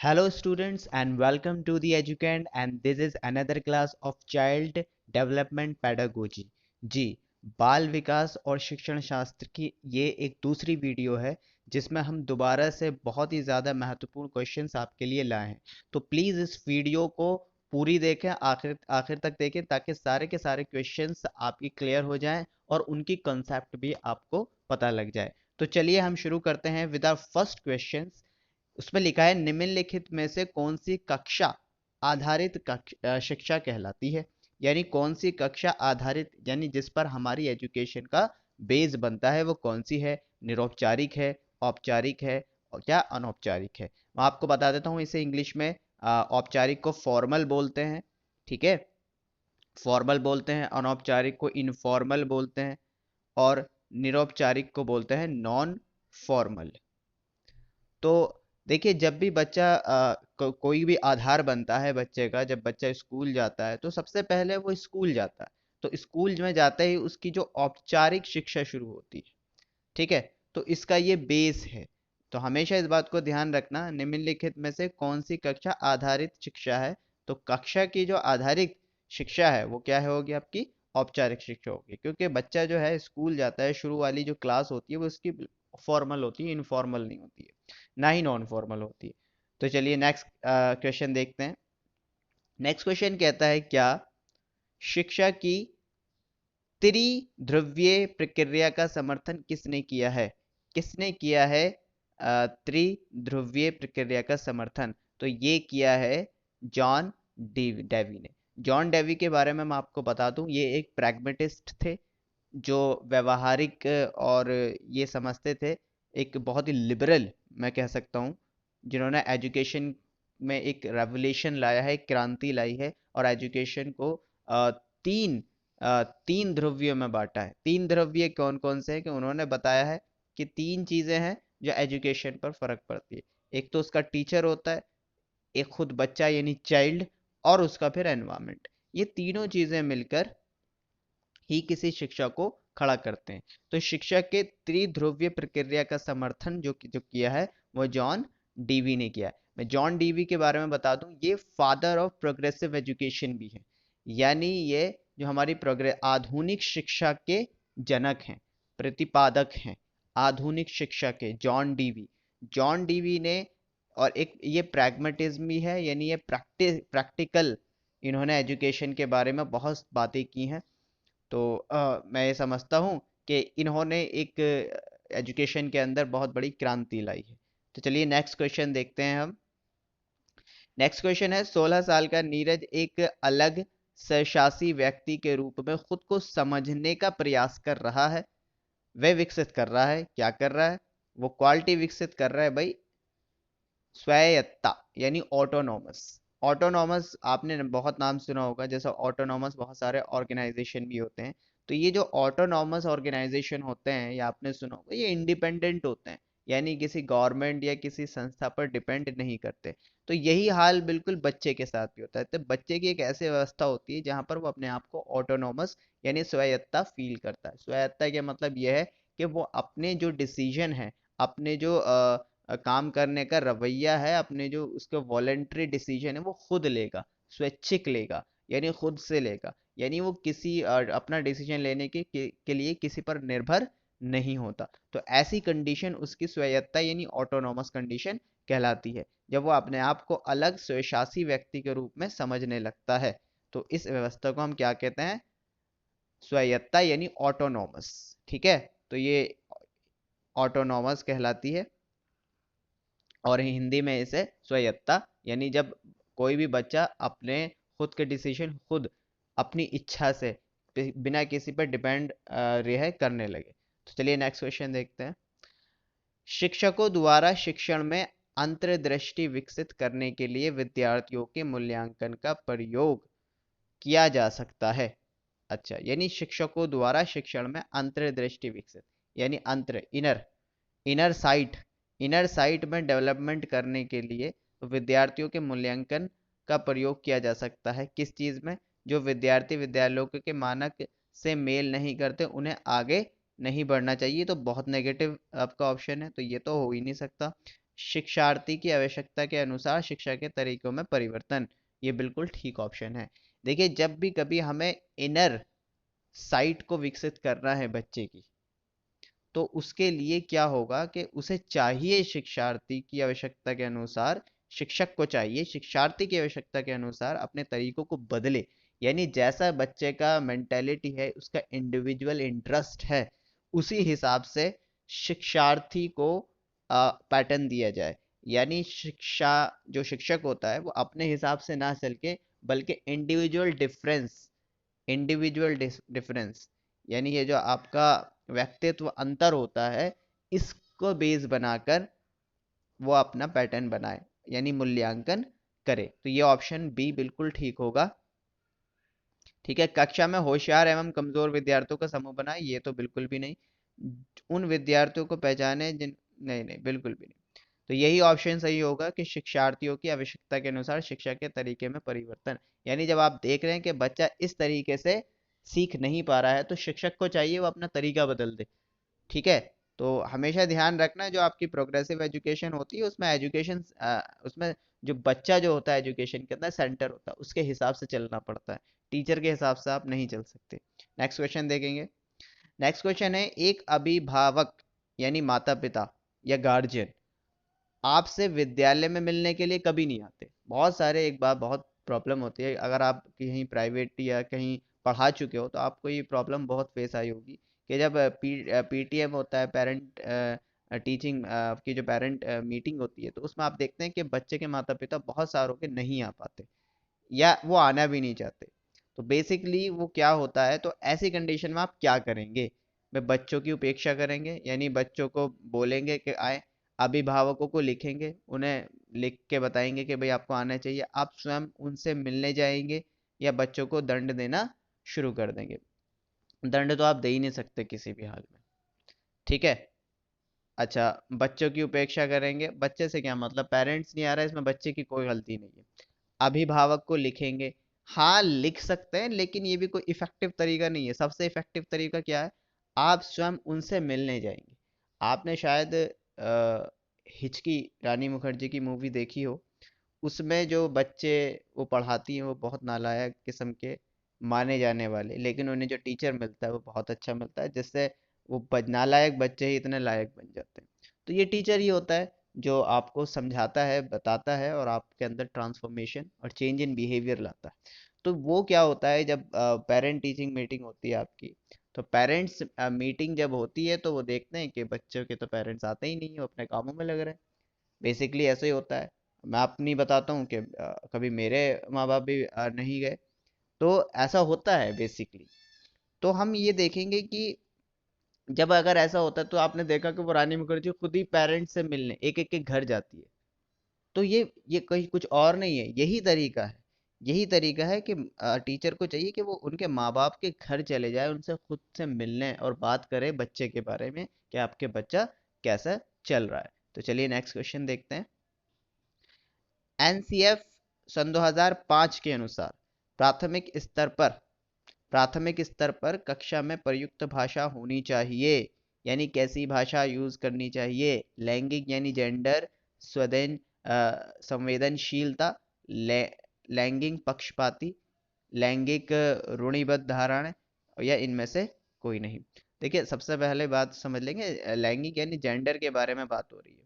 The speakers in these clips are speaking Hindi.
Hello students and welcome to the Educand and this is another class of Child Development Pedagogy। जी, बाल विकास और शिक्षण शास्त्र की ये एक दूसरी वीडियो है जिसमें हम दोबारा से बहुत ही ज़्यादा महत्वपूर्ण क्वेश्चंस आपके लिए लाए हैं। तो प्लीज़ इस वीडियो को पूरी देखें, आखिर आखिर तक देखें ताकि सारे के सारे क्वेश्चंस आपकी क्लियर हो जाएं और उनकी कंसेप्ट भी आपको पता लग जाए। तो चलिए हम शुरू करते हैं विद आवर फर्स्ट क्वेश्चन। उसमें लिखा है निम्नलिखित में से कौन सी कक्षा आधारित शिक्षा कहलाती है। यानी कौन सी कक्षा आधारित यानी जिस पर हमारी एजुकेशन का बेस बनता है वो कौन सी है। निरौपचारिक है, औपचारिक है और क्या अनौपचारिक है। मैं आपको बता देता हूँ इसे इंग्लिश में औपचारिक को फॉर्मल बोलते हैं, ठीक है, फॉर्मल बोलते हैं, अनौपचारिक को इनफॉर्मल बोलते हैं और निरौपचारिक को बोलते हैं नॉन फॉर्मल। तो देखिए जब भी बच्चा कोई भी आधार बनता है बच्चे का, जब बच्चा स्कूल जाता है तो सबसे पहले वो स्कूल जाता है। तो स्कूल में जाते ही उसकी जो औपचारिक शिक्षा शुरू होती है, ठीक है, तो इसका ये बेस है। तो हमेशा इस बात को ध्यान रखना, निम्नलिखित में से कौन सी कक्षा आधारित शिक्षा है। तो कक्षा की जो आधारित शिक्षा है वो क्या है, होगी आपकी औपचारिक शिक्षा होगी, क्योंकि बच्चा जो है स्कूल जाता है, शुरू वाली जो क्लास होती है वो उसकी फॉर्मल होती है, इनफॉर्मल नहीं होती है, ना ही नॉन फॉर्मल होती है। तो चलिए नेक्स्ट क्वेश्चन देखते हैं। नेक्स्ट क्वेश्चन कहता है क्या शिक्षा की त्रिध्रुवीय प्रक्रिया का समर्थन किसने किया है। किसने किया है त्रिध्रुवीय प्रक्रिया का समर्थन। तो ये किया है जॉन डेवी ने। जॉन डेवी के बारे में मैं आपको बता दूं, ये एक प्रैग्मेटिस्ट थे जो व्यवहारिक और ये समझते थे, एक बहुत ही लिबरल मैं कह सकता हूँ, जिन्होंने एजुकेशन में एक रेवोल्यूशन लाया है, एक क्रांति लाई है और एजुकेशन को तीन तीन ध्रुवियों में बांटा है। तीन ध्रुवीय कौन कौन से हैं कि उन्होंने बताया है कि तीन चीजें हैं जो एजुकेशन पर फर्क पड़ती है। एक तो उसका टीचर होता है, एक खुद बच्चा यानी चाइल्ड, और उसका फिर एनवायरनमेंट। ये तीनों चीजें मिलकर ही किसी शिक्षा को खड़ा करते हैं। तो शिक्षा के त्रिध्रुवीय प्रक्रिया का समर्थन जो किया है वो जॉन डीवी ने किया है। मैं जॉन डीवी के बारे में बता दूं, ये फादर ऑफ प्रोग्रेसिव एजुकेशन भी है। यानी ये जो हमारी प्रोग्रेस आधुनिक शिक्षा के जनक हैं, प्रतिपादक हैं आधुनिक शिक्षा के, जॉन डीवी। जॉन डीवी ने, और एक ये प्रैग्मेटिज्म भी है, यानी ये प्रैक्टिकल, इन्होंने एजुकेशन के बारे में बहुत बातें की हैं। तो मैं ये समझता हूँ कि इन्होंने एक एजुकेशन के अंदर बहुत बड़ी क्रांति लाई है। तो चलिए नेक्स्ट क्वेश्चन देखते हैं हम। नेक्स्ट क्वेश्चन है 16 साल का नीरज एक अलग स्वशासी व्यक्ति के रूप में खुद को समझने का प्रयास कर रहा है। वह विकसित कर रहा है, क्या कर रहा है, वो क्वालिटी विकसित कर रहा है भाई, स्वायत्ता यानी ऑटोनॉमस। ऑटोनॉमस आपने बहुत नाम सुना होगा, जैसे ऑटोनॉमस बहुत सारे ऑर्गेनाइजेशन भी होते हैं। तो ये जो ऑटोनॉमस ऑर्गेनाइजेशन होते हैं, ये आपने सुना होगा, ये इंडिपेंडेंट होते हैं, यानी किसी गवर्नमेंट या किसी संस्था पर डिपेंड नहीं करते। तो यही हाल बिल्कुल बच्चे के साथ भी होता है। तो बच्चे की एक ऐसी व्यवस्था होती है जहाँ पर वो अपने आप को ऑटोनॉमस यानी स्वायत्ता फील करता है। स्वायत्ता का मतलब यह है कि वो अपने जो डिसीजन है, अपने जो काम करने का रवैया है, अपने जो उसका वॉलेंट्री डिसीजन है वो खुद लेगा, स्वैच्छिक लेगा, यानी खुद से लेगा। यानी वो किसी अपना डिसीजन लेने के लिए किसी पर निर्भर नहीं होता। तो ऐसी कंडीशन उसकी स्वायत्ता यानी ऑटोनॉमस कंडीशन कहलाती है, जब वो अपने आप को अलग स्वशासी व्यक्ति के रूप में समझने लगता है। तो इस व्यवस्था को हम क्या कहते हैं, स्वायत्ता यानी ऑटोनॉमस, ठीक है। तो ये ऑटोनॉमस कहलाती है और हिंदी में इसे स्वायत्ता, यानी जब कोई भी बच्चा अपने खुद के डिसीजन खुद अपनी इच्छा से बिना किसी पर डिपेंड रह करने लगे। तो चलिए नेक्स्ट क्वेश्चन देखते हैं। शिक्षकों द्वारा शिक्षण में अंतर्दृष्टि विकसित करने के लिए विद्यार्थियों के मूल्यांकन का प्रयोग किया जा सकता है। अच्छा, यानी शिक्षकों द्वारा शिक्षण में अंतर्दृष्टि विकसित, यानी अंतर inner inner site inner site में डेवलपमेंट करने के लिए विद्यार्थियों के मूल्यांकन का प्रयोग किया जा सकता है। किस चीज़ में, जो विद्यार्थी विद्यालयों के मानक से मेल नहीं करते उन्हें आगे नहीं बढ़ना चाहिए। तो बहुत नेगेटिव आपका ऑप्शन है, तो ये तो हो ही नहीं सकता। शिक्षार्थी की आवश्यकता के अनुसार शिक्षा के तरीकों में परिवर्तन। ये बिल्कुल ठीक ऑप्शन है। देखिए, जब भी कभी हमें इनर साइट को विकसित करना है बच्चे की, तो उसके लिए क्या होगा कि उसे चाहिए शिक्षार्थी की आवश्यकता के अनुसार, शिक्षक को चाहिए शिक्षार्थी की आवश्यकता के अनुसार अपने तरीकों को बदले। यानी जैसा बच्चे का मेंटेलिटी है, उसका इंडिविजुअल इंटरेस्ट है, उसी हिसाब से शिक्षार्थी को पैटर्न दिया जाए। यानी शिक्षा, जो शिक्षक होता है वो अपने हिसाब से ना चल के, बल्कि इंडिविजुअल डिफरेंस, यानी ये जो आपका व्यक्तित्व अंतर होता है, इसको बेस बनाकर वो अपना पैटर्न बनाए, यानी मूल्यांकन करे। तो ये ऑप्शन बी बिल्कुल ठीक होगा। ठीक है, कक्षा में होशियार एवं कमजोर विद्यार्थियों का समूह बनाए, ये तो बिल्कुल भी नहीं। उन विद्यार्थियों को पहचाने जिन, नहीं नहीं, बिल्कुल भी नहीं। तो यही ऑप्शन सही होगा कि शिक्षार्थियों की आवश्यकता के अनुसार शिक्षा के तरीके में परिवर्तन। यानी जब आप देख रहे हैं कि बच्चा इस तरीके से सीख नहीं पा रहा है, तो शिक्षक को चाहिए वो अपना तरीका बदल दे। ठीक है, तो हमेशा ध्यान रखना, जो आपकी प्रोग्रेसिव एजुकेशन होती है उसमें उसमें जो बच्चा जो होता है एजुकेशन के अंदर सेंटर होता है, उसके हिसाब से चलना पड़ता है। टीचर के हिसाब से आप नहीं चल सकते। नेक्स्ट क्वेश्चन देखेंगे। नेक्स्ट क्वेश्चन है, एक अभिभावक यानी माता पिता या गार्जियन आपसे विद्यालय में मिलने के लिए कभी नहीं आते। बहुत सारे, एक बार बहुत प्रॉब्लम होती है, अगर आप कहीं प्राइवेट या कहीं पढ़ा चुके हो तो आपको ये प्रॉब्लम बहुत फेस आई होगी कि जब पीटीएम होता है, पेरेंट टीचिंग आपकी जो पेरेंट मीटिंग होती है, तो उसमें आप देखते हैं कि बच्चे के माता पिता बहुत सारों के नहीं आ पाते, या वो आना भी नहीं चाहते। तो बेसिकली वो क्या होता है, तो ऐसी कंडीशन में आप क्या करेंगे? वे बच्चों की उपेक्षा करेंगे, यानी बच्चों को बोलेंगे कि आए, अभिभावकों को लिखेंगे, उन्हें लिख के बताएंगे कि भाई आपको आना चाहिए, आप स्वयं उनसे मिलने जाएंगे, या बच्चों को दंड देना शुरू कर देंगे? दंड तो आप दे ही नहीं सकते किसी भी हाल में। ठीक है, अच्छा, बच्चों की उपेक्षा करेंगे, बच्चे से क्या मतलब, पेरेंट्स नहीं आ रहा है, इसमें बच्चे की कोई गलती नहीं है। अभिभावक को लिखेंगे, हाँ लिख सकते हैं, लेकिन ये भी कोई इफेक्टिव तरीका नहीं है। सबसे इफेक्टिव तरीका क्या है, आप स्वयं उनसे मिलने जाएंगे। आपने शायद हिचकी, रानी मुखर्जी की मूवी देखी हो, उसमें जो बच्चे वो पढ़ाती हैं वो बहुत नालायक किस्म के माने जाने वाले, लेकिन उन्हें जो टीचर मिलता है वो बहुत अच्छा मिलता है, जिससे वो नालायक बच्चे ही इतने लायक बन जाते हैं। तो ये टीचर ही होता है जो आपको समझाता है, बताता है, और आपके अंदर ट्रांसफॉर्मेशन और चेंज इन बिहेवियर लाता है। तो वो क्या होता है, जब पेरेंट टीचिंग मीटिंग होती है आपकी, तो पेरेंट्स मीटिंग जब होती है तो वो देखते हैं कि बच्चों के तो पेरेंट्स आते ही नहीं है, वो अपने कामों में लग रहे हैं। बेसिकली ऐसे ही होता है। मैं अपनी बताता हूँ कि कभी मेरे माँ बाप भी नहीं गए, तो ऐसा होता है बेसिकली। तो हम ये देखेंगे कि जब अगर ऐसा होता है, तो आपने देखा कि वो रानी मुखर्जी खुद ही पेरेंट्स से मिलने एक एक के घर जाती है। तो ये कहीं कुछ और नहीं है, यही तरीका है। यही तरीका है कि टीचर को चाहिए कि वो उनके माँ बाप के घर चले जाए, उनसे खुद से मिलने और बात करे बच्चे के बारे में कि आपके बच्चा कैसा चल रहा है। तो चलिए नेक्स्ट क्वेश्चन देखते हैं। एनसीएफ सन 2005 के अनुसार प्राथमिक स्तर पर प्राथमिक स्तर पर कक्षा में प्रयुक्त भाषा होनी चाहिए। यानी कैसी भाषा यूज करनी चाहिए? लैंगिक यानी जेंडर, स्वदेन संवेदनशीलता, लैंगिक पक्षपाती, लैंगिक रूढ़िबद्ध धारणा, या इनमें से कोई नहीं। देखिए, सबसे पहले बात समझ लेंगे, लैंगिक यानी जेंडर के बारे में बात हो रही है।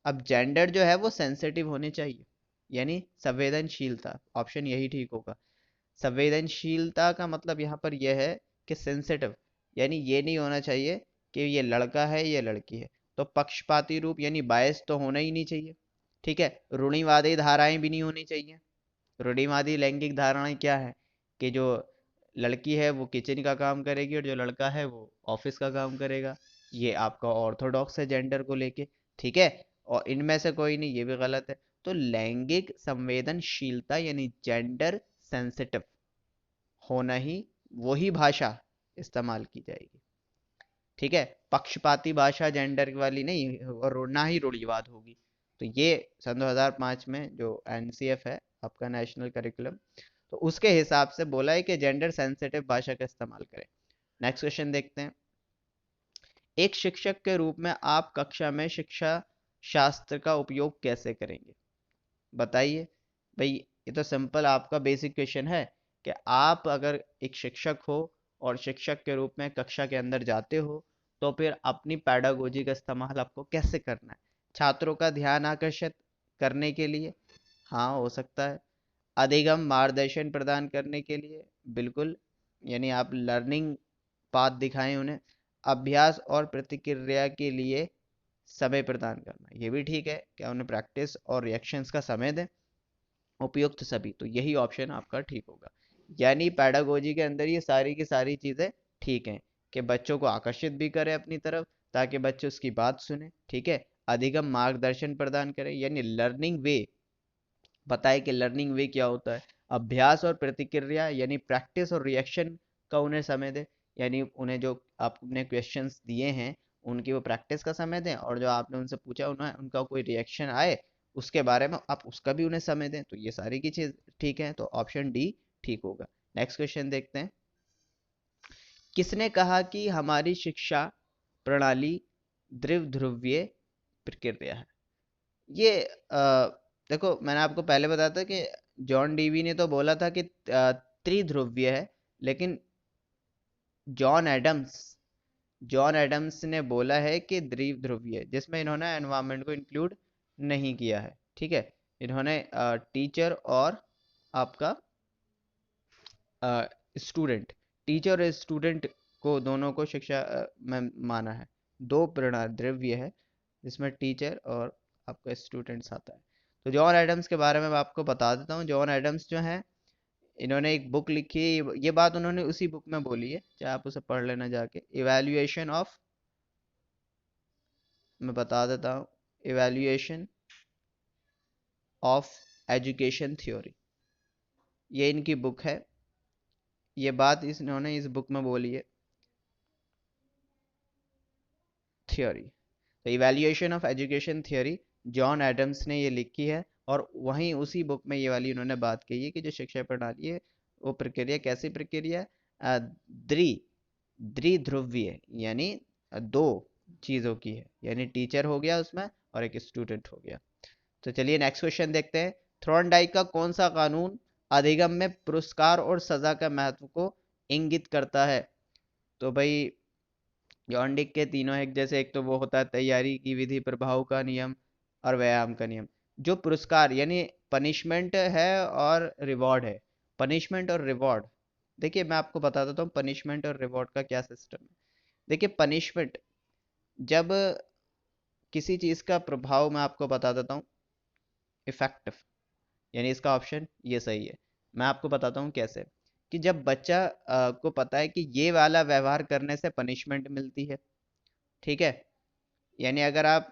अब जेंडर जो है वो सेंसिटिव होने चाहिए, यानी संवेदनशीलता, ऑप्शन यही ठीक होगा। संवेदनशीलता का मतलब यहाँ पर यह है कि सेंसिटिव, यानी ये नहीं होना चाहिए कि ये लड़का है ये लड़की है। तो पक्षपाती रूप यानी बायस तो होना ही नहीं चाहिए। ठीक है, रूढ़िवादी धाराएं भी नहीं होनी चाहिए। रूढ़िवादी लैंगिक धारणाएं क्या है, कि जो लड़की है वो किचन का काम करेगी और जो लड़का है वो ऑफिस का काम करेगा। ये आपका ऑर्थोडॉक्स है जेंडर को लेके। ठीक है, और इनमें से कोई नहीं, ये भी गलत है। तो लैंगिक संवेदनशीलता यानी जेंडर सेंसिटिव होना ही, वही भाषा इस्तेमाल की जाएगी। ठीक है, पक्षपाती भाषा जेंडर वाली नहीं, और ना ही रूढ़िवाद होगी। तो ये सन 2005 में जो एनसीएफ है आपका नेशनल करिकुलम, तो उसके हिसाब से बोला है कि जेंडर सेंसिटिव भाषा का इस्तेमाल करें। नेक्स्ट क्वेश्चन देखते हैं। एक शिक्षक के रूप में आप कक्षा में शिक्षा शास्त्र का उपयोग कैसे करेंगे? बताइए भाई। ये तो सिंपल आपका बेसिक क्वेश्चन है कि आप अगर एक शिक्षक हो और शिक्षक के रूप में कक्षा के अंदर जाते हो, तो फिर अपनी पैडागोजी का इस्तेमाल आपको कैसे करना है? छात्रों का ध्यान आकर्षित करने के लिए, हाँ हो सकता है। अधिगम मार्गदर्शन प्रदान करने के लिए, बिल्कुल, यानी आप लर्निंग पाथ दिखाएं उन्हें। अभ्यास और प्रतिक्रिया के लिए समय प्रदान करना, ये भी ठीक है, क्या उन्हें प्रैक्टिस और रिएक्शंस का समय दें। उपयुक्त सभी, तो यही ऑप्शन आपका ठीक होगा। यानी पैडागोजी के अंदर ये सारी की सारी चीज़ें ठीक हैं कि बच्चों को आकर्षित भी करें अपनी तरफ ताकि बच्चे उसकी बात सुने, ठीक है। अधिगम मार्गदर्शन प्रदान करें, यानी लर्निंग वे बताए कि लर्निंग वे क्या होता है। अभ्यास और प्रतिक्रिया, यानी प्रैक्टिस और रिएक्शन का उन्हें समय दें, यानी उन्हें जो आपने क्वेश्चंस दिए हैं उनकी वो प्रैक्टिस का समय दें, और जो आपने उनसे पूछा उन्हें उनका कोई रिएक्शन आए उसके बारे में आप उसका भी उन्हें समय दें। तो ये सारी की चीज ठीक है, तो ऑप्शन डी ठीक होगा। नेक्स्ट क्वेश्चन देखते हैं। किसने कहा कि हमारी शिक्षा प्रणाली द्विध्रुवीय प्रक्रिया है? ये देखो, मैंने आपको पहले बताया था कि जॉन डीवी ने तो बोला था कि त्रिध्रुवीय है, लेकिन जॉन एडम्स जॉन एडम्स ने बोला है कि द्विध्रुवीय, जिसमें इन्होंने एनवायरनमेंट को इंक्लूड नहीं किया है, ठीक है। इन्होंने टीचर और आपका स्टूडेंट, टीचर और स्टूडेंट को दोनों को शिक्षा में माना है। दो प्रणाली द्रव्य है जिसमें टीचर और आपका स्टूडेंट्स आता है। तो जॉन एडम्स के बारे में मैं आपको बता देता हूँ। जॉन एडम्स जो है, इन्होंने एक बुक लिखी है, ये बात उन्होंने उसी बुक में बोली है, चाहे आप उसे पढ़ लेना जाके। इवैल्यूएशन ऑफ, मैं बता देता हूँ, इवैल्यूएशन ऑफ एजुकेशन थ्योरी, ये इनकी बुक है। ये बात इन्होंने इस बुक में बोली है, थ्योरी। तो evaluation of education theory John Adams ने ये लिखी है, और वहीं उसी बुक में ये वाली उन्होंने बात कही है कि जो शिक्षा प्रणाली है वो प्रक्रिया कैसी प्रक्रिया है, द्वि द्विध्रुवीय, यानी दो चीज़ों की है, यानी टीचर हो गया उसमें और एक स्टूडेंट हो गया। तो चलिए नेक्स्ट क्वेश्चन देखते हैं। थॉर्नडाइक का कौन सा कानून अधिगम में पुरस्कार और सजा का महत्व को इंगित करता है? तो भाई जॉन डिक के तीनों एक जैसे, एक तो वो होता है तैयारी की विधि, प्रभाव का नियम और व्यायाम का नियम। जो पुरस्कार यानी पनिशमेंट है और रिवॉर्ड है, पनिशमेंट और रिवॉर्ड, देखिए मैं आपको बता देता हूँ पनिशमेंट और रिवॉर्ड का क्या सिस्टम है। देखिए पनिशमेंट, जब किसी चीज़ का प्रभाव, मैं आपको बता देता हूँ, इफेक्टिव, यानी इसका ऑप्शन ये सही है। मैं आपको बताता हूँ कैसे। कि जब बच्चा को पता है कि ये वाला व्यवहार करने से पनिशमेंट मिलती है, ठीक है, यानी अगर आप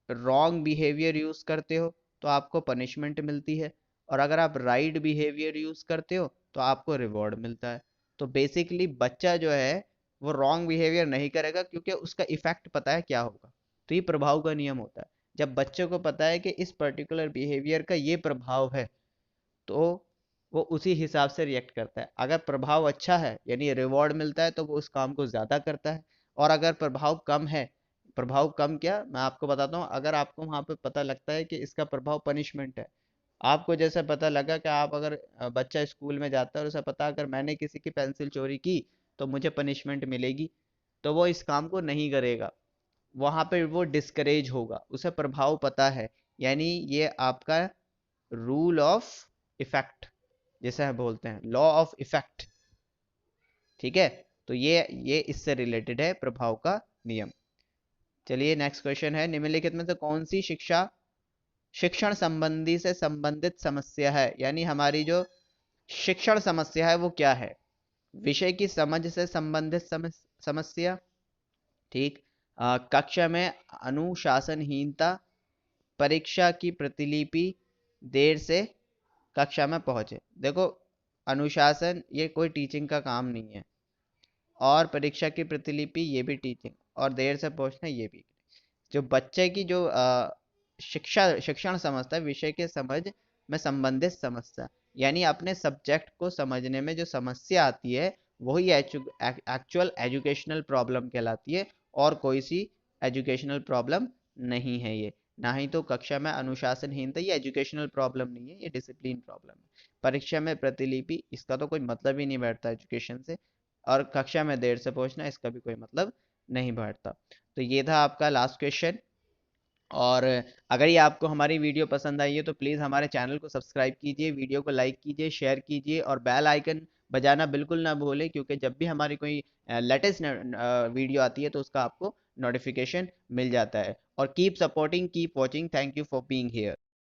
रॉन्ग बिहेवियर यूज करते हो तो आपको पनिशमेंट मिलती है, और अगर आप राइट बिहेवियर यूज करते हो तो आपको रिवॉर्ड मिलता है। तो बेसिकली बच्चा जो है वो रॉन्ग बिहेवियर नहीं करेगा क्योंकि उसका इफेक्ट पता है क्या होगा। तो ये प्रभाव का नियम होता है। जब बच्चे को पता है कि इस पर्टिकुलर बिहेवियर का ये प्रभाव है, तो वो उसी हिसाब से रिएक्ट करता है। अगर प्रभाव अच्छा है यानी रिवॉर्ड मिलता है तो वो उस काम को ज़्यादा करता है, और अगर प्रभाव कम है, प्रभाव कम क्या, मैं आपको बताता हूँ। अगर आपको वहाँ पे पता लगता है कि इसका प्रभाव पनिशमेंट है, आपको जैसे पता लगा कि आप अगर बच्चा स्कूल में जाता है और उसे पता अगर मैंने किसी की पेंसिल चोरी की तो मुझे पनिशमेंट मिलेगी, तो वो इस काम को नहीं करेगा, वहाँ पे वो डिस्करेज होगा, उसे प्रभाव पता है। यानी ये आपका रूल ऑफ इफेक्ट, जैसे हम बोलते हैं लॉ ऑफ इफेक्ट, ठीक है। तो ये इससे रिलेटेड है, प्रभाव का नियम। चलिए नेक्स्ट क्वेश्चन है, निम्नलिखित में से कौन सी शिक्षा शिक्षण संबंधी से संबंधित समस्या है? यानी हमारी जो शिक्षण समस्या है वो क्या है? विषय की समझ से संबंधित समस्या, ठीक। कक्षा में अनुशासनहीनता, परीक्षा की प्रतिलिपि देर से कक्षा में पहुंचे। देखो, अनुशासन ये कोई टीचिंग का काम नहीं है, और परीक्षा की प्रतिलिपि ये भी टीचिंग, और देर से पहुंचना ये भी। जो बच्चे की जो शिक्षण समझता है, विषय के समझ में संबंधित समस्या, यानी अपने सब्जेक्ट को समझने में जो समस्या आती है वही एक्चुअल एजुकेशनल प्रॉब्लम कहलाती है, और कोई सी एजुकेशनल प्रॉब्लम नहीं है ये। ना ही तो कक्षा में अनुशासनहीनता, ये एजुकेशनल प्रॉब्लम नहीं है, ये डिसिप्लिन प्रॉब्लम है। परीक्षा में प्रतिलिपि, इसका तो कोई मतलब ही नहीं बैठता एजुकेशन से। और कक्षा में देर से पहुंचना, इसका भी कोई मतलब नहीं बैठता। तो ये था आपका लास्ट क्वेश्चन। और अगर ये आपको हमारी वीडियो पसंद आई है तो प्लीज़ हमारे चैनल को सब्सक्राइब कीजिए, वीडियो को लाइक कीजिए, शेयर कीजिए और बेल आइकन बजाना बिल्कुल ना भूलें, क्योंकि जब भी हमारी कोई लेटेस्ट वीडियो आती है तो उसका आपको नोटिफिकेशन मिल जाता है। और keep supporting, keep watching, thank you for being here.